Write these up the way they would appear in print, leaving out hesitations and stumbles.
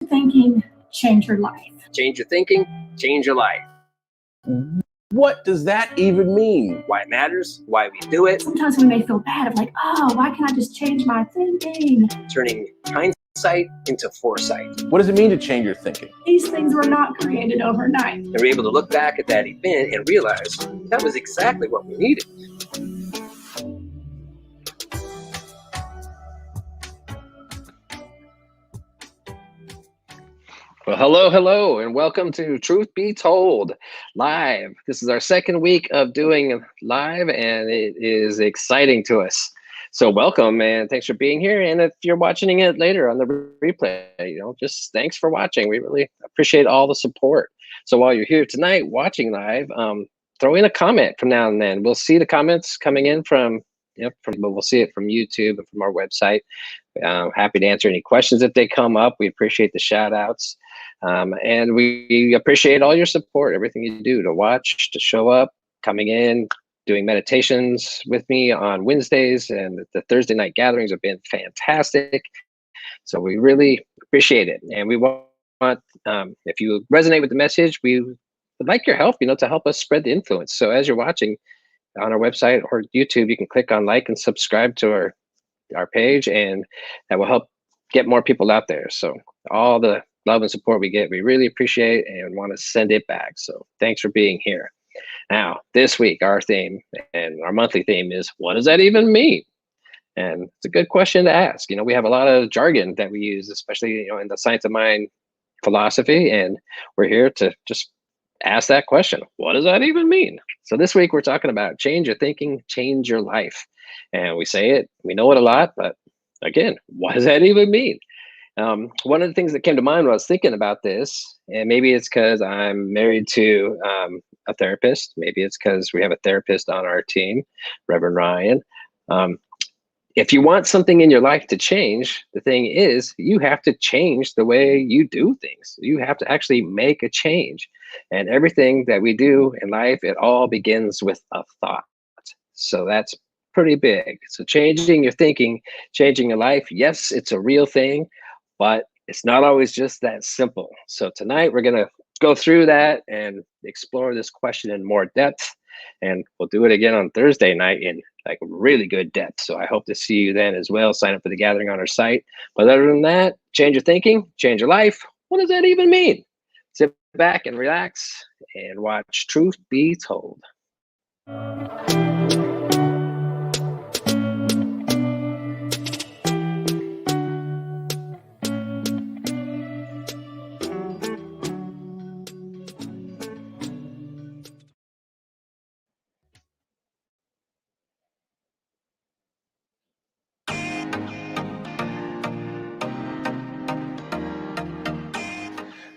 Thinking, change your life. Change your thinking, change your life. What does that even mean? Why it matters, why we do it. Sometimes we may feel bad of like, oh, why can't I just change my thinking? Turning hindsight into foresight. What does it mean to change your thinking? These things were not created overnight. And we're able to look back at that event and realize that was exactly what we needed. Well, hello, and welcome to Truth Be Told Live. This is our second week of doing live, and it is exciting to us. So welcome, and thanks for being here. And if you're watching it later on the replay, just thanks for watching. We really appreciate all the support. So while you're here tonight watching live, throw in a comment from now and then. We'll see the comments coming in but we'll see it from YouTube and from our website. Happy to answer any questions if they come up. We appreciate the shout outs. And we appreciate all your support, everything you do to watch, to show up, coming in, doing meditations with me on Wednesdays, and the Thursday night gatherings have been fantastic. So we really appreciate it. And we want, if you resonate with the message, we would like your help, to help us spread the influence. So as you're watching on our website or YouTube, you can click on like and subscribe to our page, and that will help get more people out there. So all the love and support we get, we really appreciate and want to send it back. So thanks for being here. Now, this week, our theme and our monthly theme is, what does that even mean? And it's a good question to ask. We have a lot of jargon that we use, especially, in the science of mind philosophy, and we're here to just ask that question. What does that even mean? So this week, we're talking about change your thinking, change your life. And we say it, we know it a lot, but again, what does that even mean? One of the things that came to mind when I was thinking about this, and maybe it's because I'm married to a therapist, maybe it's because we have a therapist on our team, Reverend Ryan. If you want something in your life to change, the thing is, you have to change the way you do things. You have to actually make a change. And everything that we do in life, it all begins with a thought. So that's pretty big. So changing your thinking, changing your life, yes, it's a real thing, but it's not always just that simple. So tonight we're going to go through that and explore this question in more depth. And we'll do it again on Thursday night in really good depth. So I hope to see you then as well. Sign up for the gathering on our site. But other than that, change your thinking, change your life. What does that even mean? Sit back and relax and watch Truth Be Told.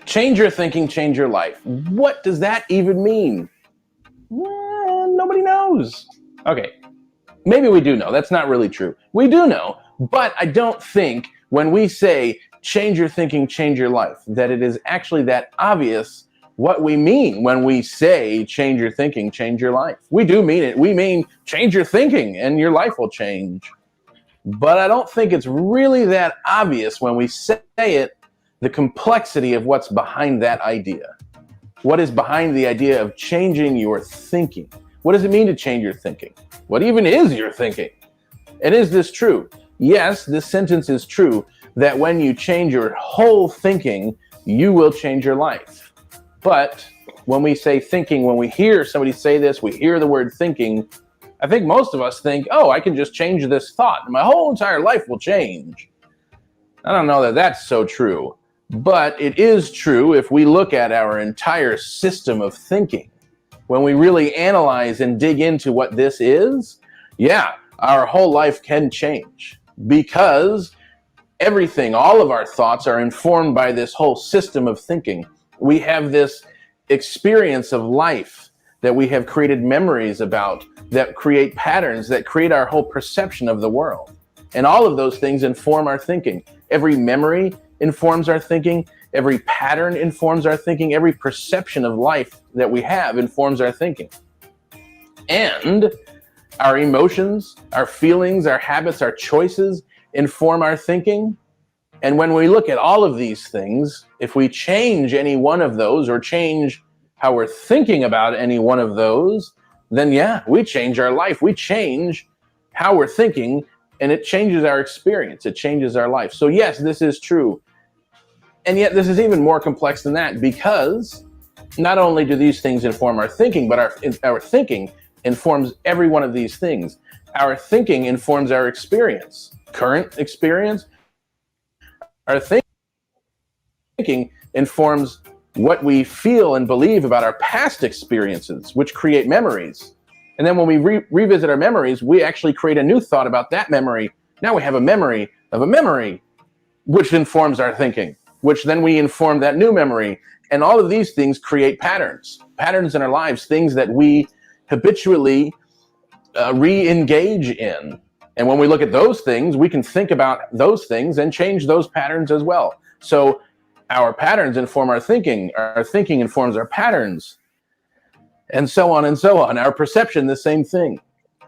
Change your thinking, change your life. What does that even mean? Well, nobody knows. Okay, maybe we do know. That's not really true. We do know, but I don't think when we say change your thinking, change your life, that it is actually that obvious what we mean when we say change your thinking, change your life. We do mean it. We mean change your thinking and your life will change. But I don't think it's really that obvious when we say it, the complexity of what's behind that idea. What is behind the idea of changing your thinking? What does it mean to change your thinking? What even is your thinking? And is this true? Yes, this sentence is true, that when you change your whole thinking, you will change your life. But when we say thinking, when we hear somebody say this, we hear the word thinking, I think most of us think, oh, I can just change this thought and my whole entire life will change. I don't know that that's so true. But it is true if we look at our entire system of thinking. When we really analyze and dig into what this is, yeah, our whole life can change. Because everything, all of our thoughts are informed by this whole system of thinking. We have this experience of life that we have created memories about, that create patterns, that create our whole perception of the world. And all of those things inform our thinking. Every memory informs our thinking, every pattern informs our thinking, every perception of life that we have informs our thinking. And our emotions, our feelings, our habits, our choices inform our thinking. And when we look at all of these things, if we change any one of those or change how we're thinking about any one of those, then yeah, we change our life. We change how we're thinking, and it changes our experience. It changes our life. So yes, this is true. And yet this is even more complex than that, because not only do these things inform our thinking, but our thinking informs every one of these things. Our thinking informs our experience, current experience. Our thinking informs what we feel and believe about our past experiences, which create memories. And then when we revisit our memories, we actually create a new thought about that memory. Now we have a memory of a memory, which informs our thinking, which then we inform that new memory. And all of these things create patterns in our lives, things that we habitually re-engage in. And when we look at those things, we can think about those things and change those patterns as well. So our patterns inform our thinking informs our patterns, and so on and so on. Our perception, the same thing.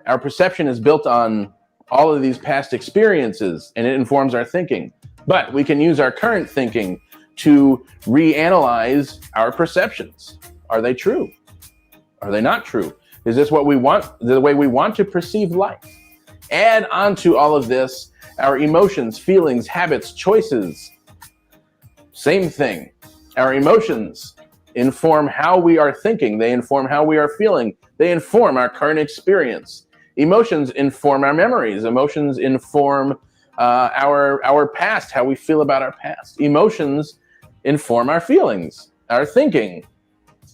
Our perception is built on all of these past experiences, and it informs our thinking. But we can use our current thinking to reanalyze our perceptions. Are they true? Are they not true? Is this what we want, the way we want to perceive life? Add onto all of this our emotions, feelings, habits, choices. Same thing. Our emotions inform how we are thinking. They inform how we are feeling. They inform our current experience. Emotions inform our memories. Emotions inform our past, how we feel about our past. Emotions inform our feelings, our thinking.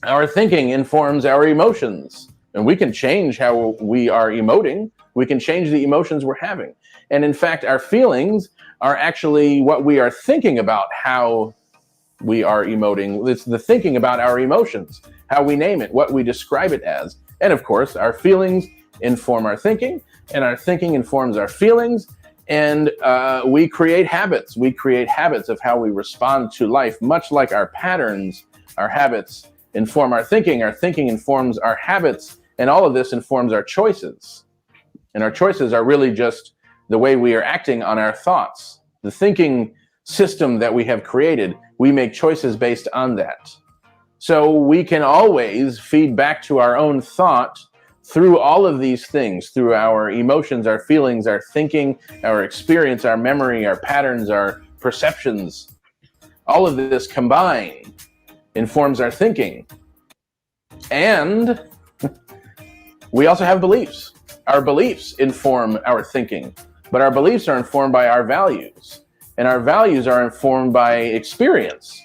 Our thinking informs our emotions. And we can change how we are emoting. We can change the emotions we're having. And in fact, our feelings are actually what we are thinking about how we are emoting. It's the thinking about our emotions, how we name it, what we describe it as. And of course, our feelings inform our thinking, and our thinking informs our feelings. And we create habits. We create habits of how we respond to life, much like our patterns, our habits inform our thinking informs our habits, and all of this informs our choices. And our choices are really just the way we are acting on our thoughts. The thinking system that we have created, we make choices based on that. So we can always feed back to our own thought through all of these things, through our emotions, our feelings, our thinking, our experience, our memory, our patterns, our perceptions. All of this combined informs our thinking. And we also have beliefs. Our beliefs inform our thinking, but our beliefs are informed by our values, and our values are informed by experience.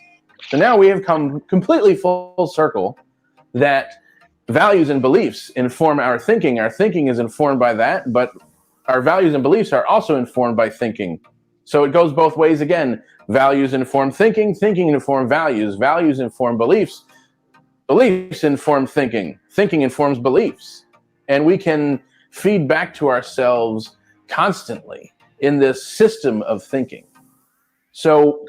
So now we have come completely full circle that values and beliefs inform our thinking. Our thinking is informed by that, but our values and beliefs are also informed by thinking. So it goes both ways again. Values inform thinking, thinking inform values, values inform beliefs, beliefs inform thinking, thinking informs beliefs. And we can feed back to ourselves constantly in this system of thinking. So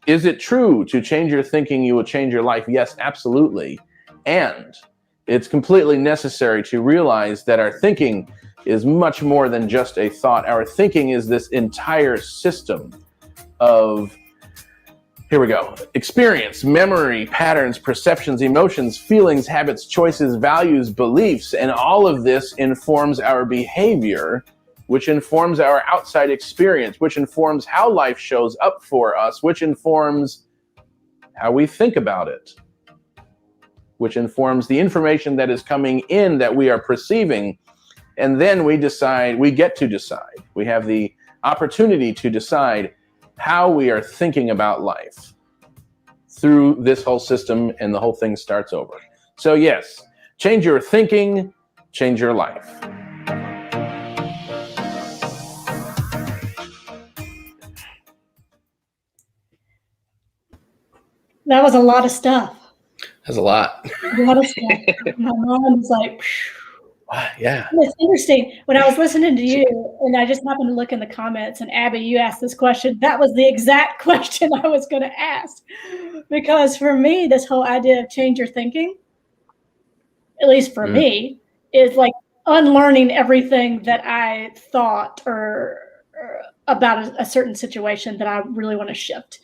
is it true to change your thinking, you will change your life? Yes, absolutely. And it's completely necessary to realize that our thinking is much more than just a thought. Our thinking is this entire system of, here we go, experience, memory, patterns, perceptions, emotions, feelings, habits, choices, values, beliefs, and all of this informs our behavior, which informs our outside experience, which informs how life shows up for us, which informs how we think about it, which informs the information that is coming in that we are perceiving. And then we decide, we get to decide. We have the opportunity to decide how we are thinking about life through this whole system, and the whole thing starts over. So yes, change your thinking, change your life. That was a lot of stuff. That's a lot. A lot of stuff. My mind was like, yeah. It's interesting. When I was listening to you, and I just happened to look in the comments, and Abby, you asked this question. That was the exact question I was going to ask. Because for me, this whole idea of change your thinking, at least for me, is like unlearning everything that I thought or about a certain situation that I really want to shift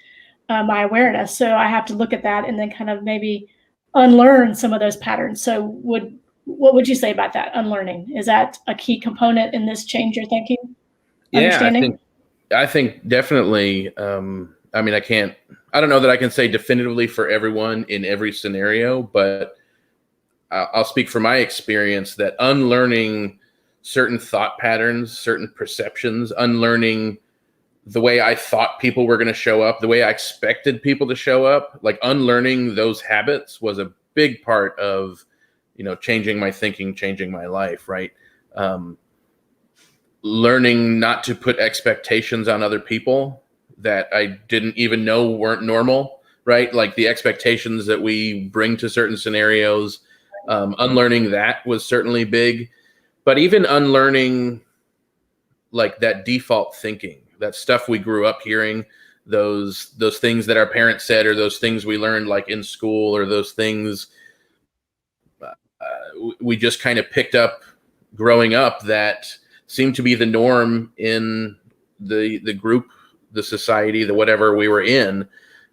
my awareness. So I have to look at that and then kind of maybe unlearn some of those patterns. So what would you say about that? Unlearning, is that a key component in this change your thinking? Yeah, I think definitely. I mean, I don't know that I can say definitively for everyone in every scenario, but I'll speak from my experience that unlearning certain thought patterns, certain perceptions, unlearning the way I thought people were going to show up, the way I expected people to show up, like unlearning those habits was a big part of, changing my thinking, changing my life, right? Learning not to put expectations on other people that I didn't even know weren't normal, right? Like the expectations that we bring to certain scenarios, unlearning that was certainly big, but even unlearning like that default thinking, that stuff we grew up hearing, those things that our parents said, or those things we learned like in school, or those things we just kind of picked up growing up that seemed to be the norm in the group, the society, the whatever we were in,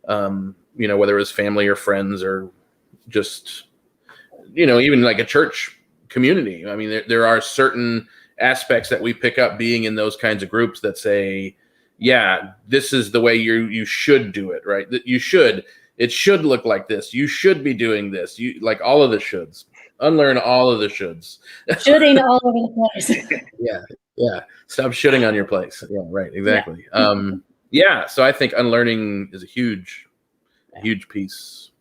whether it was family or friends or just, even like a church community. I mean, there are certain aspects that we pick up being in those kinds of groups that say, yeah, this is the way you should do it, right? That it should look like this. You should be doing this. You like all of the shoulds. Unlearn all of the shoulds. Shooting all over the place. Yeah. Stop shitting on your place. Yeah, right. Exactly. Yeah. So I think unlearning is a huge piece,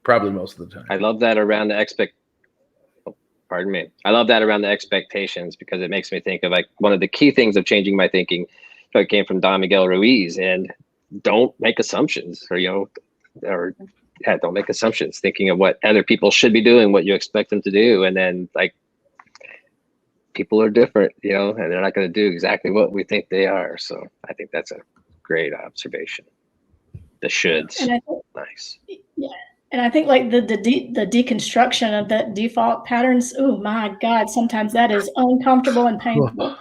probably most of the time. I love that around the I love that around the expectations, because it makes me think of like one of the key things of changing my thinking. It came from Don Miguel Ruiz, and don't make assumptions, don't make assumptions, thinking of what other people should be doing, what you expect them to do. And then like people are different, and they're not going to do exactly what we think they are. So I think that's a great observation. The shoulds. Nice. Yeah. And I think like the deconstruction of that default patterns, oh my God, sometimes that is uncomfortable and painful,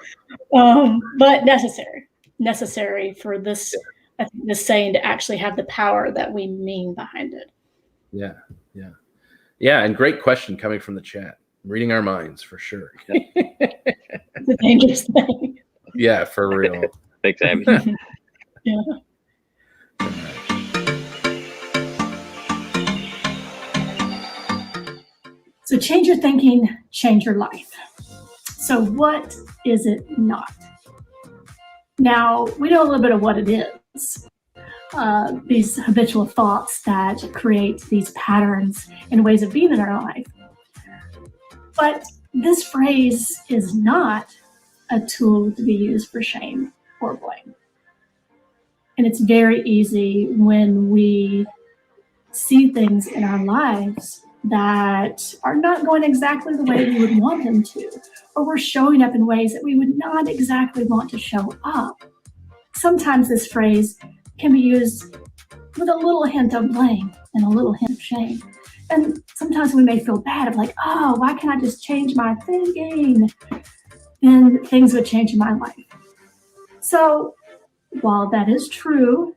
but necessary for this, I think, this saying to actually have the power that we mean behind it. Yeah. And great question coming from the chat. Reading our minds for sure. It's a dangerous thing. Yeah, for real. Thanks, Abby. Yeah. So change your thinking, change your life. So what is it not? Now, we know a little bit of what it is. These habitual thoughts that create these patterns and ways of being in our life. But this phrase is not a tool to be used for shame or blame. And it's very easy when we see things in our lives that are not going exactly the way we would want them to, or we're showing up in ways that we would not exactly want to show up. Sometimes this phrase can be used with a little hint of blame and a little hint of shame. And sometimes we may feel bad of like, oh, why can't I just change my thinking? Then things would change in my life. So while that is true,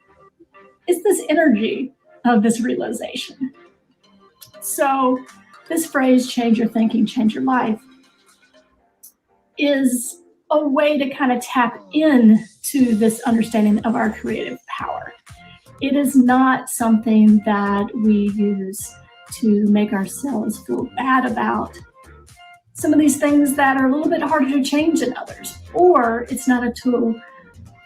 it's this energy of this realization. So this phrase, change your thinking, change your life, is a way to kind of tap into this understanding of our creative power. It is not something that we use to make ourselves feel bad about some of these things that are a little bit harder to change than others, or it's not a tool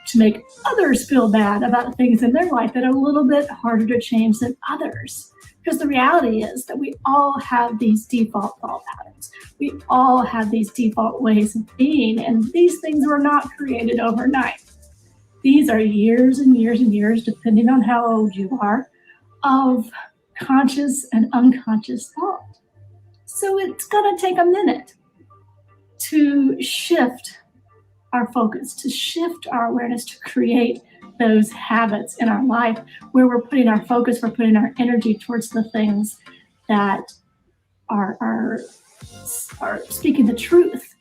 to make others feel bad about things in their life that are a little bit harder to change than others. Because the reality is that we all have these default thought patterns. We all have these default ways of being, and these things were not created overnight. These are years and years and years, depending on how old you are, of conscious and unconscious thought. So it's going to take a minute to shift our focus, to shift our awareness, to create those habits in our life where we're putting our focus, we're putting our energy towards the things that are speaking the truth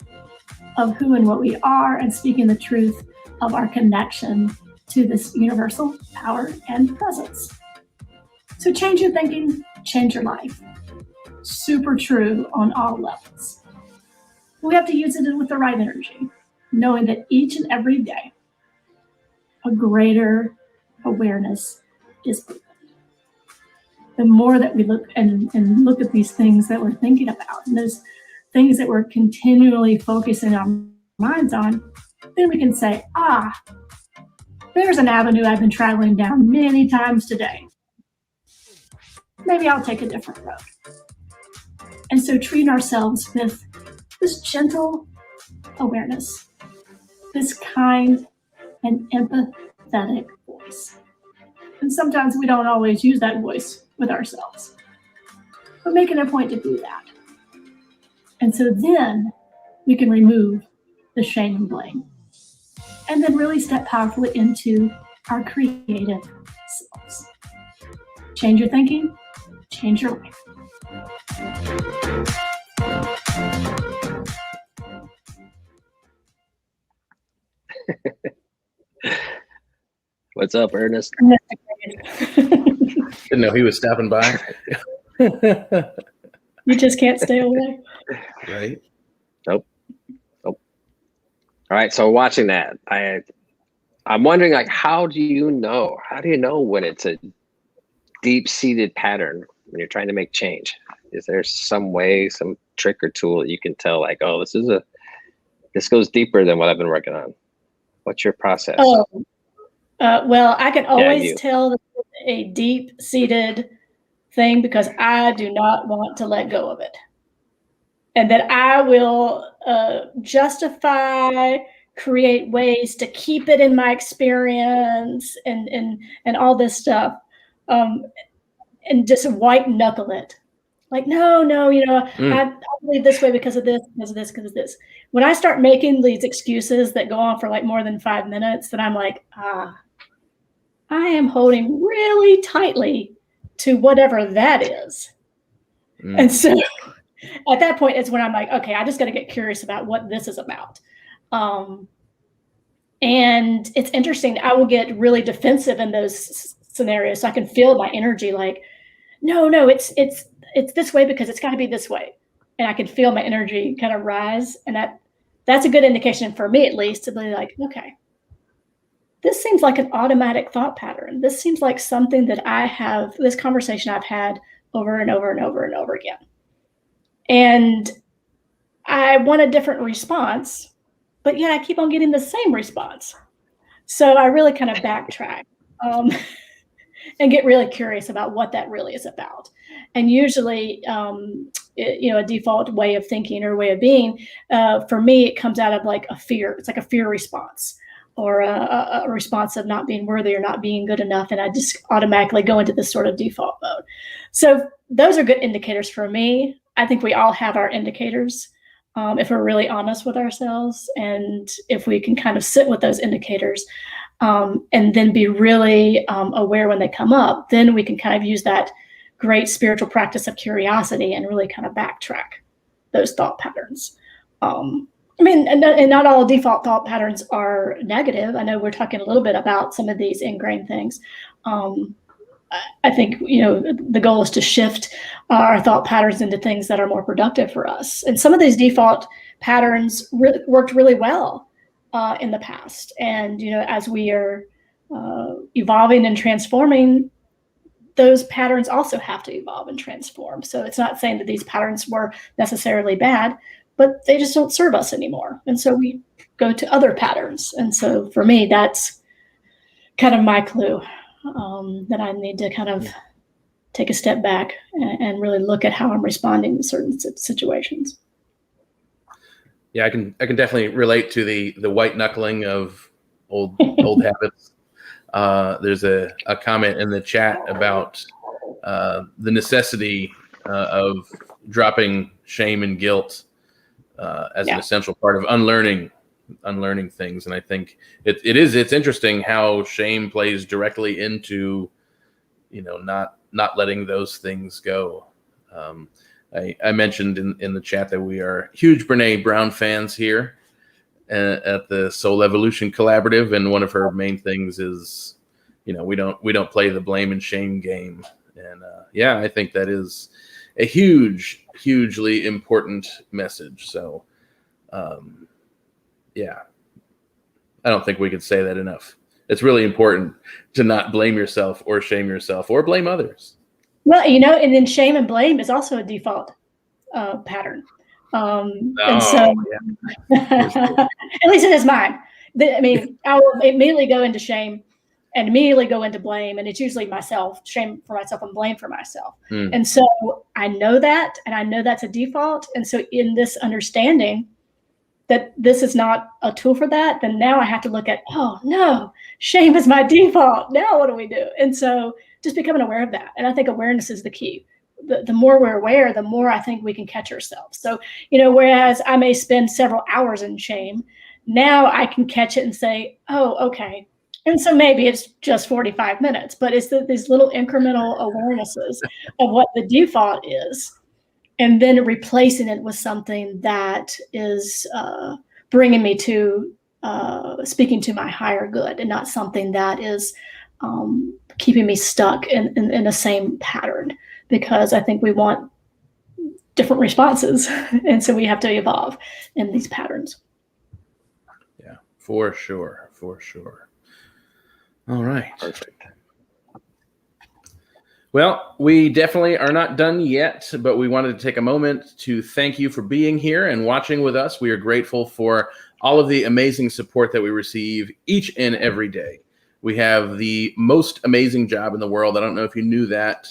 of who and what we are and speaking the truth of our connection to this universal power and presence. So change your thinking, change your life. Super true on all levels. We have to use it with the right energy, knowing that each and every day, a greater awareness is proven. The more that we look and look at these things that we're thinking about, and those things that we're continually focusing our minds on, then we can say, there's an avenue I've been traveling down many times today. Maybe I'll take a different road. And so treating ourselves with this gentle awareness, this kind and empathetic voice. And sometimes we don't always use that voice with ourselves, but making a point to do that. And so then we can remove the shame and blame, and then really step powerfully into our creative selves. Change your thinking, change your life. What's up, Ernest? Didn't know he was stopping by. You just can't stay away. Right. Nope. All right. So watching that, I'm wondering, like, how do you know when it's a deep-seated pattern when you're trying to make change? Is there some way, some trick or tool that you can tell, like, oh, this goes deeper than what I've been working on? What's your process? Well, I can always you. tell that it's a deep-seated thing because I do not want to let go of it. And that I will justify, create ways to keep it in my experience and all this stuff, and just white knuckle it. Like, no, I believe this way because of this, because of this, because of this. When I start making these excuses that go on for like more than 5 minutes, then I'm like, I am holding really tightly to whatever that is. And so at that point is when I'm like, okay, I just got to get curious about what this is about. And it's interesting. I will get really defensive in those scenarios. So I can feel my energy like, no, it's this way because it's got to be this way. And I can feel my energy kind of rise. And that's a good indication for me, at least, to be like, okay, this seems like an automatic thought pattern. This seems like something that this conversation I've had over and over and over and over again. And I want a different response, but yet I keep on getting the same response. So I really kind of backtrack and get really curious about what that really is about. And usually, a default way of thinking or way of being, for me, it comes out of like a fear. It's like a fear response or a response of not being worthy or not being good enough. And I just automatically go into this sort of default mode. So those are good indicators for me. I think we all have our indicators if we're really honest with ourselves. And if we can kind of sit with those indicators and then be really aware when they come up, then we can kind of use that great spiritual practice of curiosity and really kind of backtrack those thought patterns. And not all default thought patterns are negative. I know we're talking a little bit about some of these ingrained things. I think, the goal is to shift our thought patterns into things that are more productive for us. And some of these default patterns worked really well in the past. And, as we are evolving and transforming, those patterns also have to evolve and transform. So it's not saying that these patterns were necessarily bad, but they just don't serve us anymore. And so we go to other patterns. And so for me, that's kind of my clue, that I need to kind of take a step back and really look at how I'm responding to certain situations. Yeah, I can definitely relate to the white knuckling of old habits. There's a comment in the chat about the necessity of dropping shame and guilt as an essential part of unlearning things. And I think it's interesting how shame plays directly into, not letting those things go. I mentioned in the chat that we are huge Brene Brown fans here. at the Soul Evolution Collaborative, and one of her main things is, we don't play the blame and shame game. And yeah, I think that is a hugely important message. So yeah, I don't think we could say that enough. It's really important to not blame yourself or shame yourself or blame others. Well, and then shame and blame is also a default pattern. And so, at least it is mine. I will immediately go into shame and immediately go into blame. And it's usually myself, shame for myself and blame for myself. And so I know that, and I know that's a default. And so in this understanding that this is not a tool for that, then now I have to look at, oh no, shame is my default. Now what do we do? And so just becoming aware of that. And I think awareness is the key. The more we're aware, the more I think we can catch ourselves. So, whereas I may spend several hours in shame, now I can catch it and say, oh, okay. And so maybe it's just 45 minutes, but it's these little incremental awarenesses of what the default is, and then replacing it with something that is bringing me to speaking to my higher good, and not something that is keeping me stuck in the same pattern, because I think we want different responses. And so we have to evolve in these patterns. Yeah, for sure. All right. Perfect. Well, we definitely are not done yet, but we wanted to take a moment to thank you for being here and watching with us. We are grateful for all of the amazing support that we receive each and every day. We have the most amazing job in the world. I don't know if you knew that.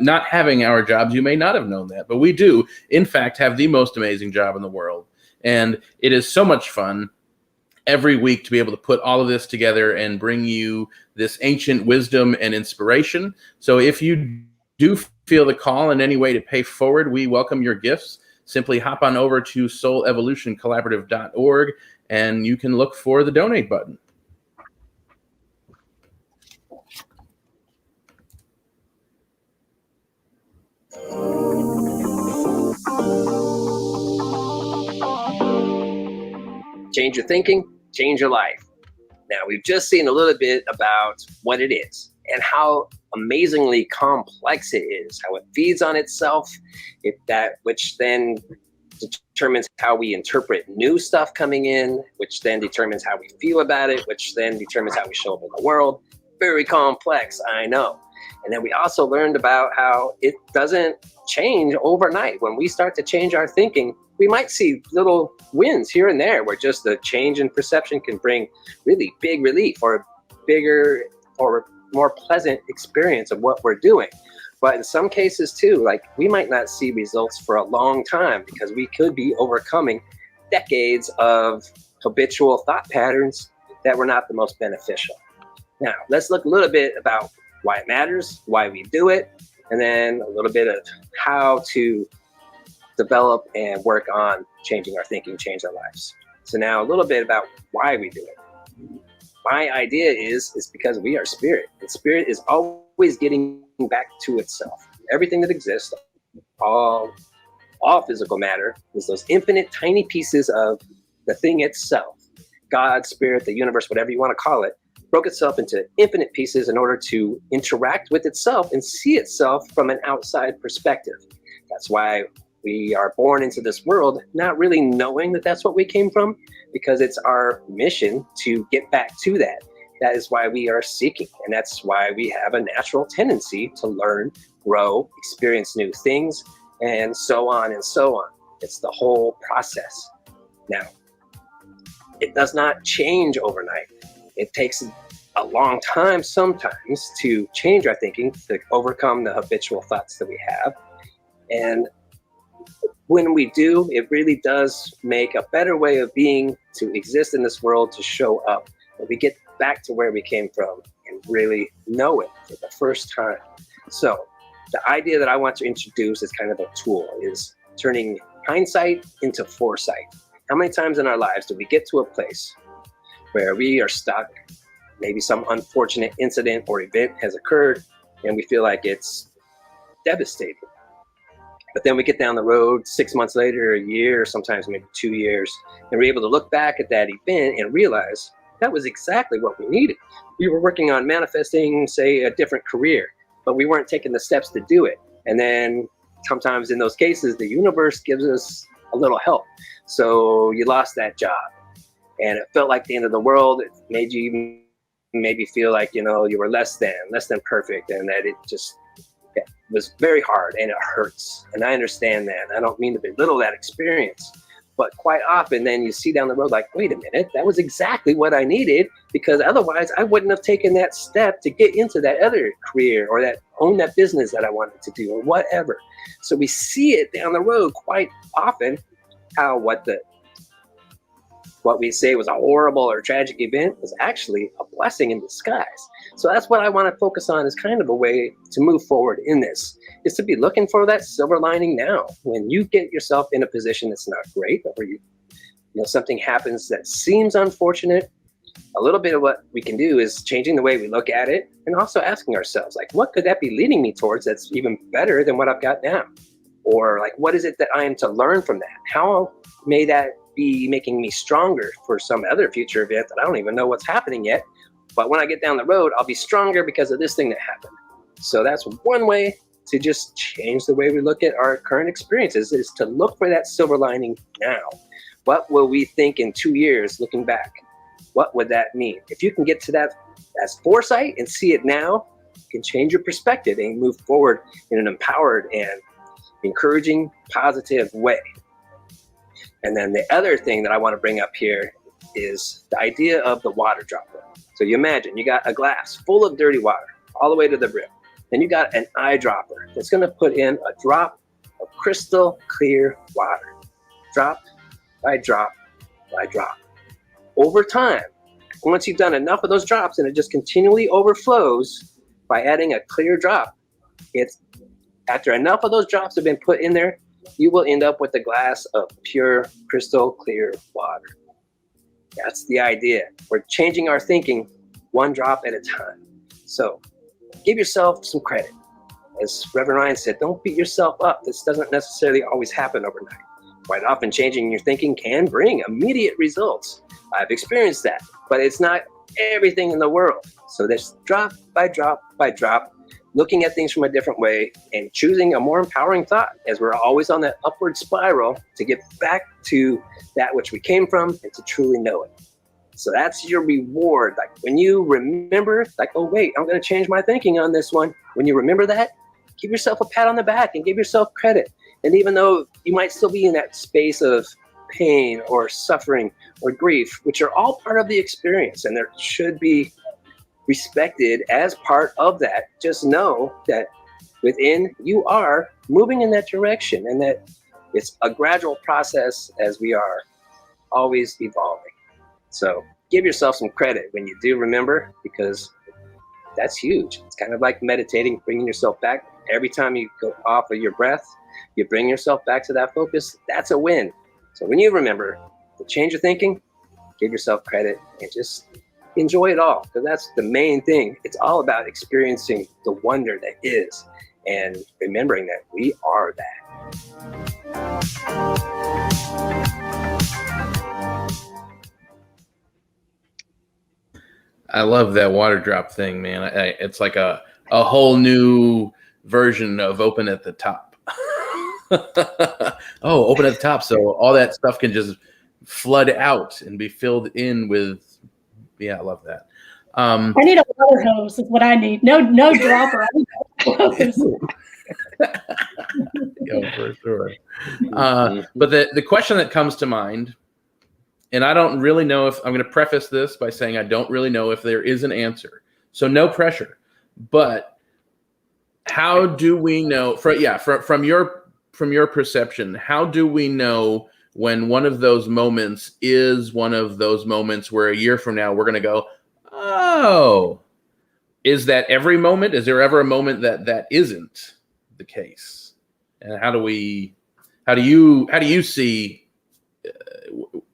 Not having our jobs, you may not have known that, but we do, in fact, have the most amazing job in the world. And it is so much fun every week to be able to put all of this together and bring you this ancient wisdom and inspiration. So if you do feel the call in any way to pay forward, we welcome your gifts. Simply hop on over to soulevolutioncollaborative.org and you can look for the donate button. Change your thinking, change your life. Now, we've just seen a little bit about what it is and how amazingly complex it is, how it feeds on itself, which then determines how we interpret new stuff coming in, which then determines how we feel about it, which then determines how we show up in the world. Very complex, I know. And then we also learned about how it doesn't change overnight. When we start to change our thinking, we might see little wins here and there where just the change in perception can bring really big relief or bigger or more pleasant experience of what we're doing. But in some cases too, like we might not see results for a long time because we could be overcoming decades of habitual thought patterns that were not the most beneficial. Now, let's look a little bit about why it matters, why we do it, and then a little bit of how to develop and work on changing our thinking, change our lives. So now a little bit about why we do it. My idea is because we are spirit, and spirit is always getting back to itself. Everything that exists, all physical matter, is those infinite tiny pieces of the thing itself. God, spirit, the universe, whatever you want to call it, broke itself into infinite pieces in order to interact with itself and see itself from an outside perspective. That's why we are born into this world not really knowing that that's what we came from, because it's our mission to get back to that. That is why we are seeking, and that's why we have a natural tendency to learn, grow, experience new things, and so on and so on. It's the whole process. Now, it does not change overnight. It takes a long time sometimes to change our thinking, to overcome the habitual thoughts that we have. And when we do, it really does make a better way of being, to exist in this world, to show up. But we get back to where we came from and really know it for the first time. So the idea that I want to introduce as kind of a tool is turning hindsight into foresight. How many times in our lives do we get to a place where we are stuck? Maybe some unfortunate incident or event has occurred and we feel like it's devastating. But then we get down the road 6 months later, a year, sometimes maybe 2 years, and we're able to look back at that event and realize that was exactly what we needed. We were working on manifesting, say, a different career, but we weren't taking the steps to do it. And then sometimes in those cases, the universe gives us a little help. So you lost that job and it felt like the end of the world. It made you even maybe feel like, you know, you were less than perfect, and that it just was very hard and it hurts. And I understand that. I don't mean to belittle that experience, but quite often then you see down the road like, wait a minute, that was exactly what I needed, because otherwise I wouldn't have taken that step to get into that other career or that own that business that I wanted to do or whatever. So we see it down the road quite often, how what we say was a horrible or tragic event was actually a blessing in disguise. So that's what I want to focus on, is kind of a way to move forward in this, is to be looking for that silver lining now. When you get yourself in a position that's not great, or you know something happens that seems unfortunate, a little bit of what we can do is changing the way we look at it, and also asking ourselves, like, what could that be leading me towards that's even better than what I've got now? Or like, what is it that I am to learn from that? How may that be making me stronger for some other future event that I don't even know what's happening yet, but when I get down the road, I'll be stronger because of this thing that happened. So that's one way to just change the way we look at our current experiences, is to look for that silver lining now. What will we think in 2 years looking back? What would that mean? If you can get to that as foresight and see it now, you can change your perspective and move forward in an empowered and encouraging, positive way. And then the other thing that I want to bring up here is the idea of the water droplet. So you imagine you got a glass full of dirty water all the way to the brim. Then you got an eyedropper that's going to put in a drop of crystal clear water, drop by drop by drop. Over time, once you've done enough of those drops and it just continually overflows by adding a clear drop, it's after enough of those drops have been put in there, you will end up with a glass of pure crystal clear water. That's the idea. We're changing our thinking one drop at a time. So give yourself some credit. As Reverend Ryan said, don't beat yourself up. This doesn't necessarily always happen overnight. Quite often changing your thinking can bring immediate results. I've experienced that, but it's not everything in the world. So there's drop by drop by drop, looking at things from a different way and choosing a more empowering thought, as we're always on that upward spiral to get back to that which we came from and to truly know it. So that's your reward. Like when you remember, like, oh wait, I'm going to change my thinking on this one. When you remember that, give yourself a pat on the back and give yourself credit. And even though you might still be in that space of pain or suffering or grief, which are all part of the experience, and there should be respected as part of that, just know that within you are moving in that direction, and that it's a gradual process as we are always evolving. So give yourself some credit when you do remember, because that's huge. It's kind of like meditating, bringing yourself back. Every time you go off of your breath, you bring yourself back to that focus. That's a win. So when you remember to change your thinking, give yourself credit and just enjoy it all, because that's the main thing. It's all about experiencing the wonder that is and remembering that we are that. I love that water drop thing, man. It's like a whole new version of open at the top. Oh, open at the top. So all that stuff can just flood out and be filled in with, yeah, I love that. I need a water hose is what I need. No dropper. I need a hose. Yeah, for sure. But the question that comes to mind, and I don't really know if I'm going to preface this by saying I don't really know if there is an answer. So no pressure. But how do we know? From your perception, how do we know when one of those moments is one of those moments where a year from now we're going to go, oh, is that every moment? Is there ever a moment that isn't the case? And how do you see?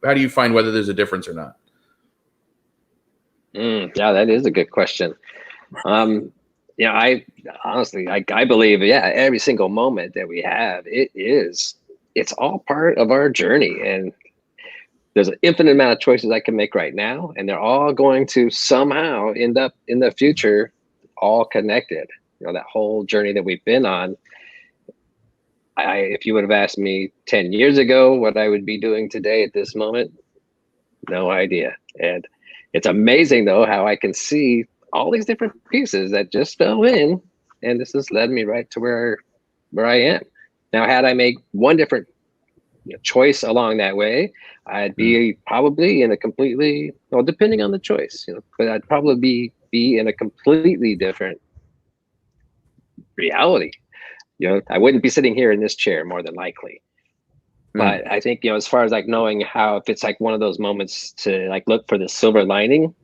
How do you find whether there's a difference or not? Yeah, that is a good question. I honestly, I believe, yeah, every single moment that we have, it's all part of our journey. And there's an infinite amount of choices I can make right now, and they're all going to somehow end up in the future, all connected. That whole journey that we've been on. If you would have asked me 10 years ago what I would be doing today at this moment, no idea. And it's amazing though how I can see all these different pieces that just fell in, and this has led me right to where I am. Now, had I made one different choice along that way, I'd be probably in a completely, well, depending on the choice, but I'd probably be in a completely different reality. I wouldn't be sitting here in this chair more than likely. But I think, as far as like knowing how, if it's like one of those moments to like look for the silver lining,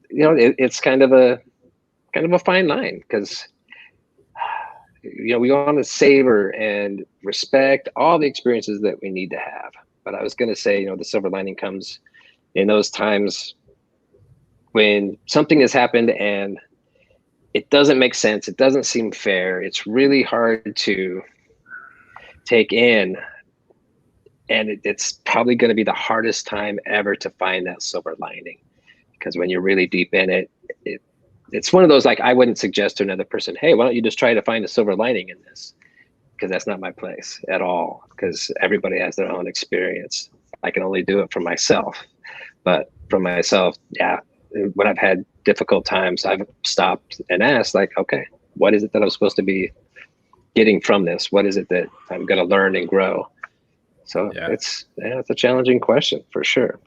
it's kind of a fine line, because we want to savor and respect all the experiences that we need to have. But I was going to say, the silver lining comes in those times when something has happened and it doesn't make sense. It doesn't seem fair. It's really hard to take in. And it's probably going to be the hardest time ever to find that silver lining, because when you're really deep in it, it's one of those, like, I wouldn't suggest to another person, hey, why don't you just try to find a silver lining in this? Because that's not my place at all, because everybody has their own experience. I can only do it for myself. But for myself, yeah, when I've had difficult times, I've stopped and asked, like, okay, what is it that I'm supposed to be getting from this? What is it that I'm going to learn and grow? So it's a challenging question for sure.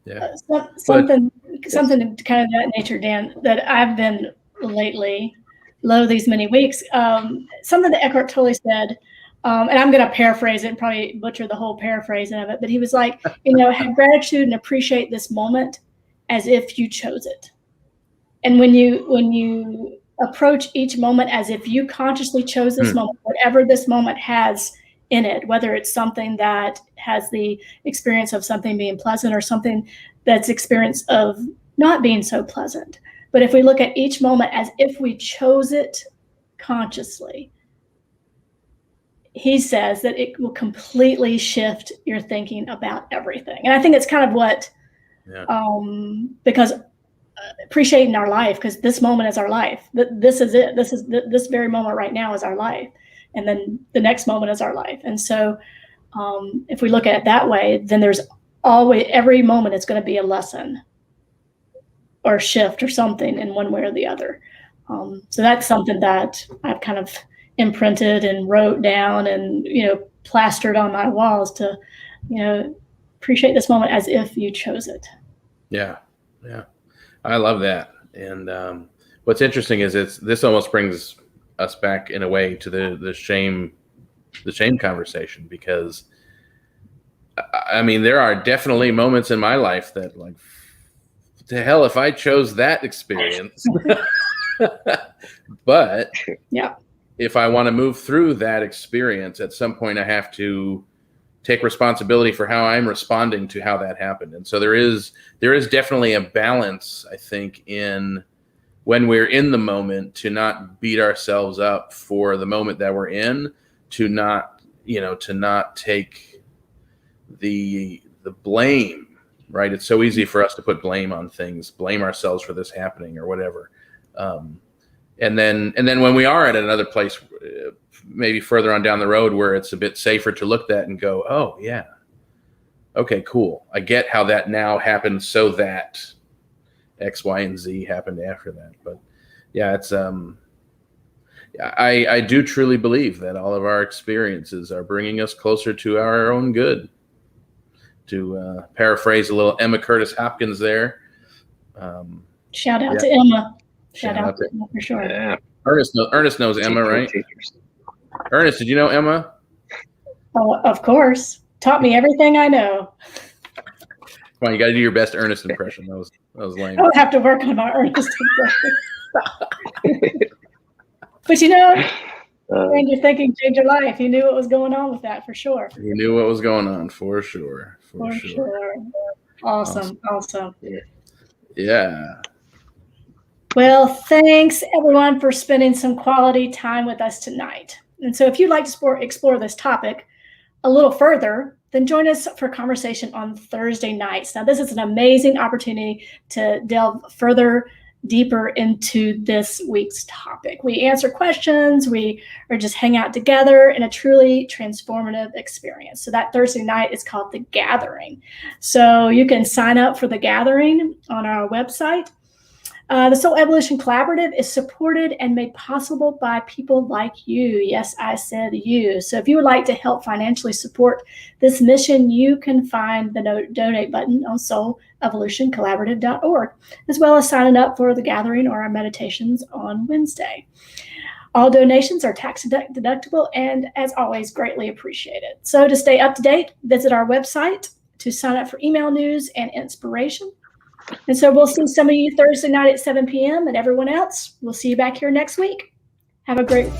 Yeah. Something kind of that nature, Dan, that I've been lately, these many weeks. Something that Eckhart Tolle said, and I'm going to paraphrase it and probably butcher the whole paraphrasing of it, but he was like, have gratitude and appreciate this moment as if you chose it. And when you approach each moment as if you consciously chose this moment, whatever this moment has in it, whether it's something that has the experience of something being pleasant or something that's experience of not being so pleasant. But if we look at each moment as if we chose it consciously, he says that it will completely shift your thinking about everything. And I think it's kind of what, because appreciating our life, because this moment is our life. This is it. This very moment right now is our life. And then the next moment is our life. And so if we look at it that way, then there's always, every moment is going to be a lesson or shift or something in one way or the other. So that's something that I've kind of imprinted and wrote down and, plastered on my walls to, appreciate this moment as if you chose it. Yeah. Yeah. I love that. And what's interesting is this almost brings us back in a way to the shame conversation, because I mean, there are definitely moments in my life that, like, to hell if I chose that experience. But if I want to move through that experience, at some point I have to take responsibility for how I'm responding to how that happened. And so there is definitely a balance, I think, in when we're in the moment, to not beat ourselves up for the moment that we're in, to not take the blame, right? It's so easy for us to put blame on things, blame ourselves for this happening or whatever. And then when we are at another place, maybe further on down the road, where it's a bit safer to look at that and go, oh yeah, okay, cool. I get how that now happened, so that X, Y, and Z happened after that. But yeah, it's I do truly believe that all of our experiences are bringing us closer to our own good. To paraphrase a little Emma Curtis Hopkins there. Shout out to Emma. Shout out to Emma for sure. Yeah. Ernest knows Emma, right? Ernest, did you know Emma? Oh, of course. Taught me everything I know. Come on, you got to do your best Ernest impression. That was lame. I'll have to work on my Ernest impression. But when you're thinking change your life, you knew what was going on with that for sure. You knew what was going on for sure. For sure. Awesome. Yeah. Well, thanks everyone for spending some quality time with us tonight. And so if you'd like to explore this topic a little further, then join us for conversation on Thursday nights. Now, this is an amazing opportunity to delve further, deeper into this week's topic. We answer questions, or just hang out together in a truly transformative experience. So that Thursday night is called The Gathering. So you can sign up for The Gathering on our website. The Soul Evolution Collaborative is supported and made possible by people like you. Yes, I said you. So if you would like to help financially support this mission, you can find the donate button on soulevolutioncollaborative.org, as well as signing up for the gathering or our meditations on Wednesday. All donations are tax deductible and, as always, greatly appreciated. So to stay up to date, visit our website to sign up for email news and inspiration. And so we'll see some of you Thursday night at 7 p.m. and everyone else, we'll see you back here next week. Have a great